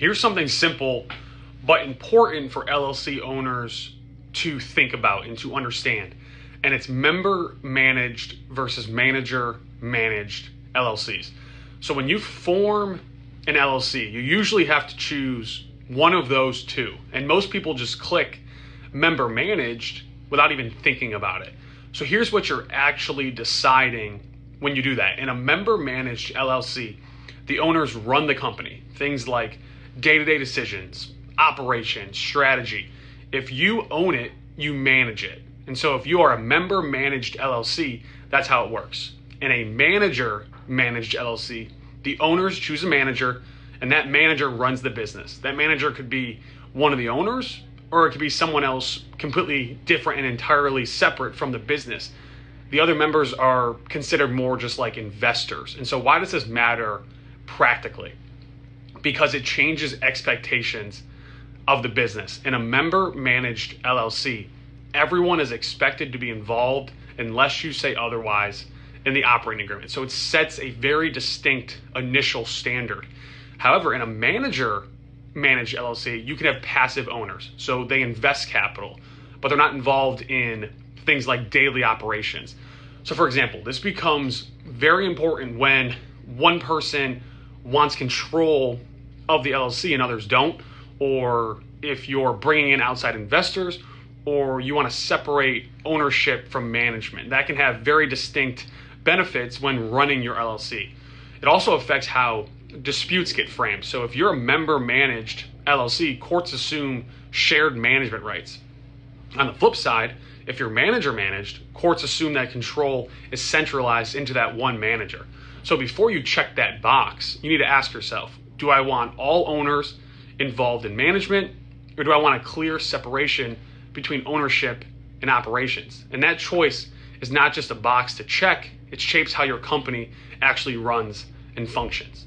Here's something simple but important for LLC owners to think about and to understand. And it's member managed versus manager managed LLCs. So when you form an LLC, you usually have to choose one of those two. And most people just click member managed without even thinking about it. So here's what you're actually deciding when you do that. In a member managed LLC, the owners run the company. Things like day-to-day decisions, operations, strategy. If you own it, you manage it. And so if you are a member managed LLC, that's how it works. In a manager managed LLC, the owners choose a manager and that manager runs the business. That manager could be one of the owners, or it could be someone else completely different and entirely separate from the business. The other members are considered more just like investors. And so why does this matter practically? Because it changes expectations of the business. In a member managed LLC, everyone is expected to be involved unless you say otherwise in the operating agreement. So it sets a very distinct initial standard. However, in a manager managed LLC, you can have passive owners. So they invest capital, but they're not involved in things like daily operations. So for example, this becomes very important when one person wants control of the LLC and others don't, or if you're bringing in outside investors, or you want to separate ownership from management. That can have very distinct benefits when running your LLC. It also affects how disputes get framed. So if you're a member managed LLC, courts assume shared management rights. On the flip side, if you're manager managed, courts assume that control is centralized into that one manager. So before you check that box, you need to ask yourself, do I want all owners involved in management, or do I want a clear separation between ownership and operations? And that choice is not just a box to check, it shapes how your company actually runs and functions.